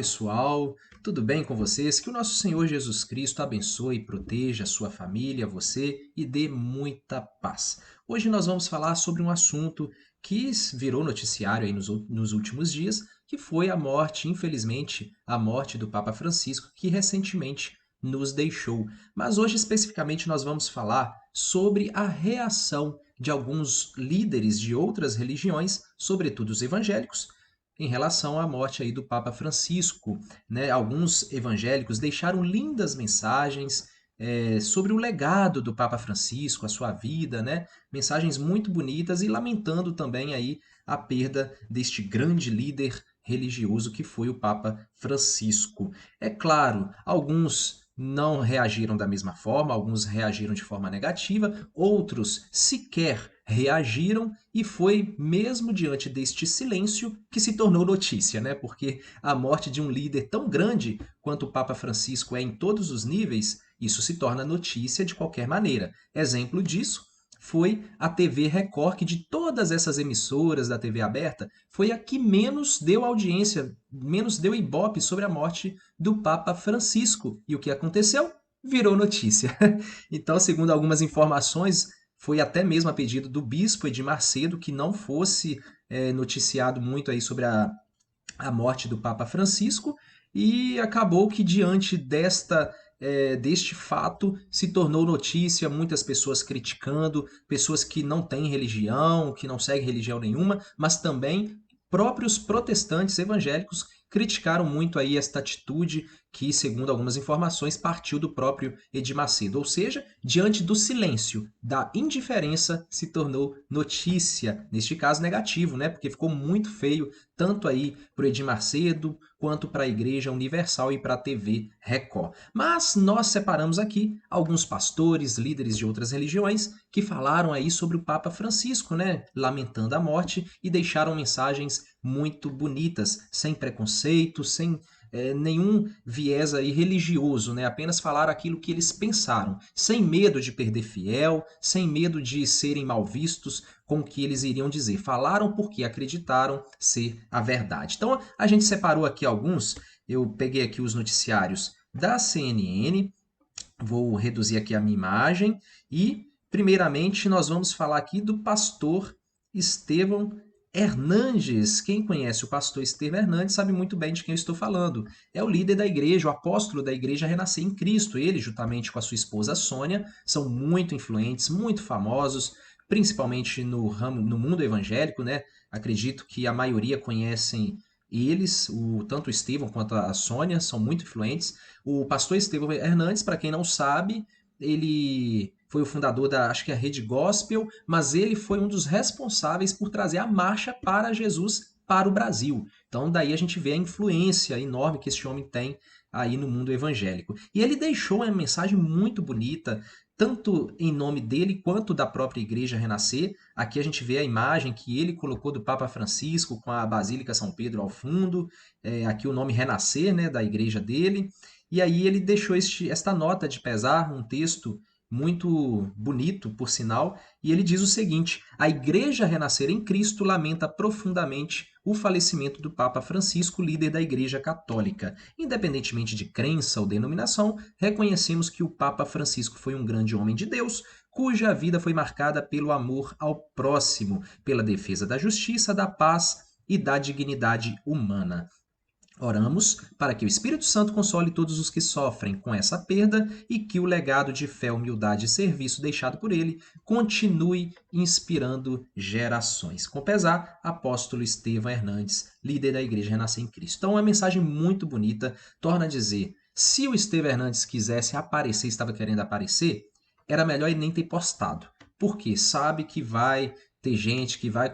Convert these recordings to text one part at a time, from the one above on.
pessoal, tudo bem com vocês? Que o nosso Senhor Jesus Cristo abençoe e proteja a sua família, você e dê muita paz. Hoje nós vamos falar sobre um assunto que virou noticiário aí nos últimos dias, que foi a morte, infelizmente, a morte do Papa Francisco, que recentemente nos deixou. Mas hoje especificamente nós vamos falar sobre a reação de alguns líderes de outras religiões, sobretudo os evangélicos, em relação à morte aí do Papa Francisco, né? Alguns evangélicos deixaram lindas mensagens sobre o legado do Papa Francisco, a sua vida, né? Mensagens muito bonitas e lamentando também aí a perda deste grande líder religioso que foi o Papa Francisco. É claro, alguns não reagiram da mesma forma, alguns reagiram de forma negativa, outros sequer reagiram e foi mesmo diante deste silêncio que se tornou notícia, né? Porque a morte de um líder tão grande quanto o Papa Francisco é em todos os níveis, isso se torna notícia de qualquer maneira. Exemplo disso foi a TV Record, que de todas essas emissoras da TV aberta, foi a que menos deu audiência, menos deu ibope sobre a morte do Papa Francisco. E o que aconteceu? Virou notícia. Então, segundo algumas informações, foi até mesmo a pedido do bispo Edir Macedo que não fosse noticiado muito aí sobre a morte do Papa Francisco, e acabou que diante deste fato se tornou notícia, muitas pessoas criticando, pessoas que não têm religião, que não seguem religião nenhuma, mas também próprios protestantes evangélicos criticaram muito aí esta atitude que, segundo algumas informações, partiu do próprio Edir Macedo. Ou seja, diante do silêncio, da indiferença, se tornou notícia, neste caso negativo, né? Porque ficou muito feio, tanto aí para o Edir Macedo, quanto para a Igreja Universal e para a TV Record. Mas nós separamos aqui alguns pastores, líderes de outras religiões, que falaram aí sobre o Papa Francisco, né? Lamentando a morte e deixaram mensagens muito bonitas, sem preconceito, sem nenhum viés aí religioso, né? Apenas falar aquilo que eles pensaram, sem medo de perder fiel, sem medo de serem mal vistos com o que eles iriam dizer. Falaram porque acreditaram ser a verdade. Então a gente separou aqui alguns, eu peguei aqui os noticiários da CNN, vou reduzir aqui a minha imagem e, primeiramente, nós vamos falar aqui do pastor Estevão Hernandes. Quem conhece o pastor Estevão Hernandes sabe muito bem de quem eu estou falando. É o líder da igreja, o apóstolo da igreja Renascer em Cristo. Ele, juntamente com a sua esposa Sônia, são muito influentes, muito famosos, principalmente no mundo evangélico, né? Acredito que a maioria conhecem eles, tanto o Estevão quanto a Sônia, são muito influentes. O pastor Estevão Hernandes, para quem não sabe, ele foi o fundador da, acho que é a Rede Gospel, mas ele foi um dos responsáveis por trazer a marcha para Jesus para o Brasil. Então daí a gente vê a influência enorme que esse homem tem aí no mundo evangélico. E ele deixou uma mensagem muito bonita, tanto em nome dele quanto da própria Igreja Renascer. Aqui a gente vê a imagem que ele colocou do Papa Francisco com a Basílica São Pedro ao fundo, aqui o nome Renascer, né, da igreja dele. E aí ele deixou esta nota de pesar, um texto muito bonito, por sinal, e ele diz o seguinte: a Igreja Renascer em Cristo lamenta profundamente o falecimento do Papa Francisco, líder da Igreja Católica. Independentemente de crença ou denominação, reconhecemos que o Papa Francisco foi um grande homem de Deus, cuja vida foi marcada pelo amor ao próximo, pela defesa da justiça, da paz e da dignidade humana. Oramos para que o Espírito Santo console todos os que sofrem com essa perda e que o legado de fé, humildade e serviço deixado por ele continue inspirando gerações. Com pesar, apóstolo Estevão Hernandes, líder da Igreja Renascer em Cristo. Então, é uma mensagem muito bonita, torna a dizer, se o Estevão Hernandes quisesse aparecer, estava querendo aparecer, era melhor ele nem ter postado, porque sabe que vai ter gente que vai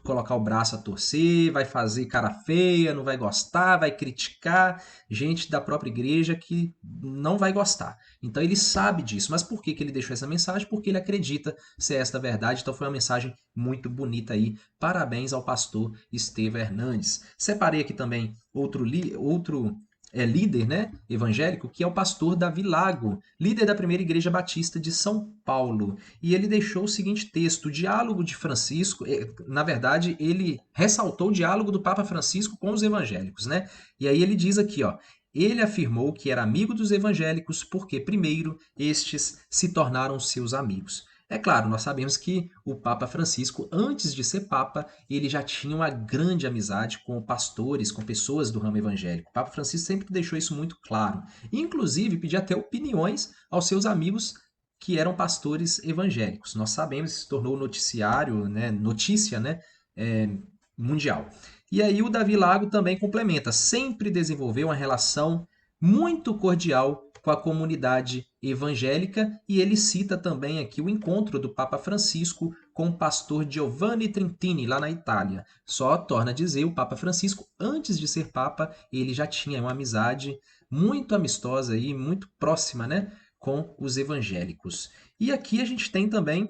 colocar o braço a torcer, vai fazer cara feia, não vai gostar, vai criticar gente da própria igreja que não vai gostar. Então ele sabe disso. Mas por que ele deixou essa mensagem? Porque ele acredita ser esta a verdade. Então foi uma mensagem muito bonita aí. Parabéns ao pastor Estevão Hernandes. Separei aqui também outro líder, né, evangélico, que é o pastor Davi Lago, líder da primeira igreja batista de São Paulo. E ele deixou o seguinte texto: o diálogo de Francisco, na verdade, ele ressaltou o diálogo do Papa Francisco com os evangélicos, né? E aí ele diz aqui, ó, ele afirmou que era amigo dos evangélicos porque, primeiro, estes se tornaram seus amigos. É claro, nós sabemos que o Papa Francisco, antes de ser Papa, ele já tinha uma grande amizade com pastores, com pessoas do ramo evangélico. O Papa Francisco sempre deixou isso muito claro. Inclusive, pedia até opiniões aos seus amigos que eram pastores evangélicos. Nós sabemos, isso se tornou noticiário, né, notícia, né, é, mundial. E aí o Davi Lago também complementa, sempre desenvolveu uma relação muito cordial com a comunidade evangélica, e ele cita também aqui o encontro do Papa Francisco com o pastor Giovanni Trentini, lá na Itália. Só torna a dizer, o Papa Francisco, antes de ser Papa, ele já tinha uma amizade muito amistosa e muito próxima, né, com os evangélicos. E aqui a gente tem também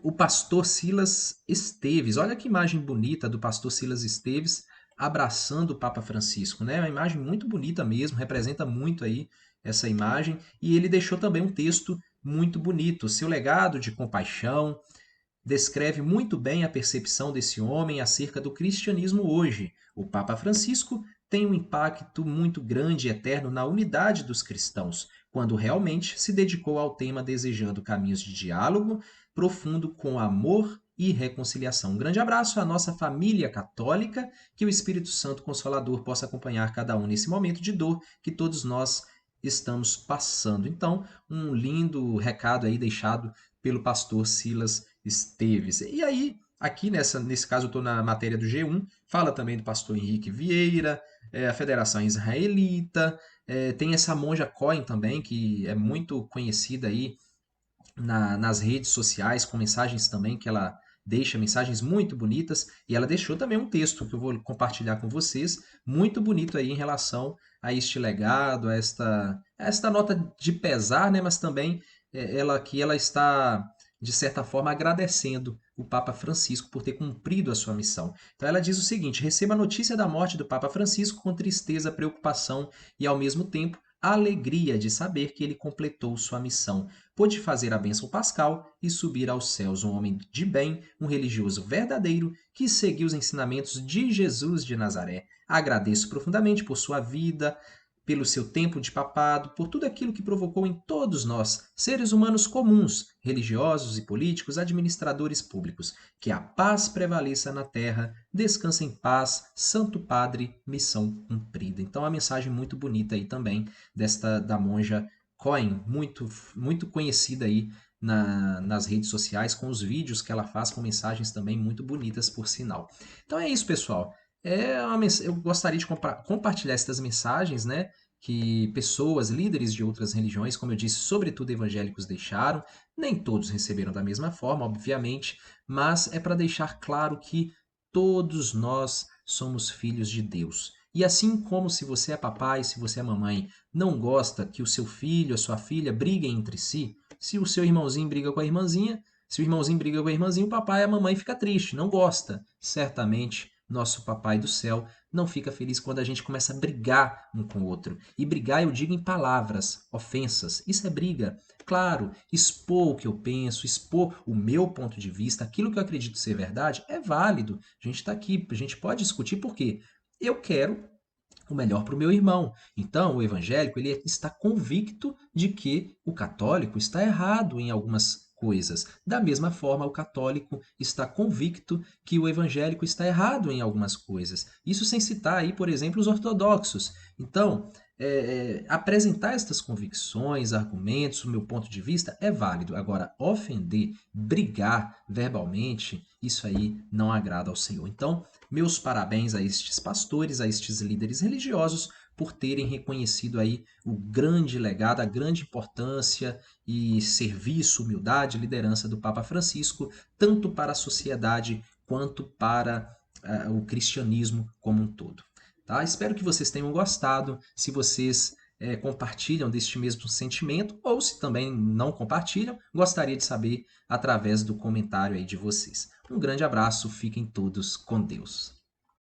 o pastor Silas Esteves. Olha que imagem bonita do pastor Silas Esteves abraçando o Papa Francisco, né? Uma imagem muito bonita mesmo, representa muito aí essa imagem. E ele deixou também um texto muito bonito. Seu legado de compaixão descreve muito bem a percepção desse homem acerca do cristianismo hoje. O Papa Francisco tem um impacto muito grande e eterno na unidade dos cristãos, quando realmente se dedicou ao tema desejando caminhos de diálogo profundo com amor e reconciliação. Um grande abraço à nossa família católica, que o Espírito Santo Consolador possa acompanhar cada um nesse momento de dor que todos nós estamos passando. Então, um lindo recado aí deixado pelo pastor Silas Esteves. E aí, aqui nesse caso, eu estou na matéria do G1, fala também do pastor Henrique Vieira, a Federação Israelita, tem essa monja Cohen também, que é muito conhecida aí nas redes sociais, com mensagens também que ela deixa, mensagens muito bonitas, e ela deixou também um texto que eu vou compartilhar com vocês, muito bonito aí em relação a este legado, a esta nota de pesar, né, mas também ela está, de certa forma, agradecendo o Papa Francisco por ter cumprido a sua missão. Então ela diz o seguinte: receba a notícia da morte do Papa Francisco com tristeza, preocupação e, ao mesmo tempo, a alegria de saber que ele completou sua missão. Pôde fazer a bênção pascal e subir aos céus, um homem de bem, um religioso verdadeiro que seguiu os ensinamentos de Jesus de Nazaré. Agradeço profundamente por sua vida, pelo seu tempo de papado, por tudo aquilo que provocou em todos nós, seres humanos comuns, religiosos e políticos, administradores públicos. Que a paz prevaleça na terra, descansa em paz, Santo Padre, missão cumprida. Então, a mensagem muito bonita aí também da monja Cohen, muito conhecida aí nas redes sociais, com os vídeos que ela faz, com mensagens também muito bonitas, por sinal. Então é isso, pessoal. Eu gostaria de compartilhar essas mensagens, né, que pessoas, líderes de outras religiões, como eu disse, sobretudo evangélicos, deixaram. Nem todos receberam da mesma forma, obviamente, mas é para deixar claro que todos nós somos filhos de Deus. E assim como, se você é papai, se você é mamãe, não gosta que o seu filho, a sua filha briguem entre si, se o seu irmãozinho briga com a irmãzinha, se o irmãozinho briga com a irmãzinha, o papai e a mamãe fica triste, não gosta. Certamente, nosso papai do céu não fica feliz quando a gente começa a brigar um com o outro. E brigar, eu digo, em palavras, ofensas. Isso é briga. Claro, expor o que eu penso, expor o meu ponto de vista, aquilo que eu acredito ser verdade, é válido. A gente está aqui, a gente pode discutir por quê. Eu quero o melhor para o meu irmão. Então, o evangélico ele está convicto de que o católico está errado em algumas coisas. Da mesma forma, o católico está convicto que o evangélico está errado em algumas coisas. Isso sem citar aí, por exemplo, os ortodoxos. Então, apresentar estas convicções, argumentos, o meu ponto de vista é válido. Agora, ofender, brigar verbalmente, isso aí não agrada ao Senhor. Então, meus parabéns a estes pastores, a estes líderes religiosos, por terem reconhecido aí o grande legado, a grande importância e serviço, humildade e liderança do Papa Francisco, tanto para a sociedade quanto para o cristianismo como um todo. Tá? Espero que vocês tenham gostado. Se vocês compartilham deste mesmo sentimento, ou se também não compartilham, gostaria de saber através do comentário aí de vocês. Um grande abraço, fiquem todos com Deus.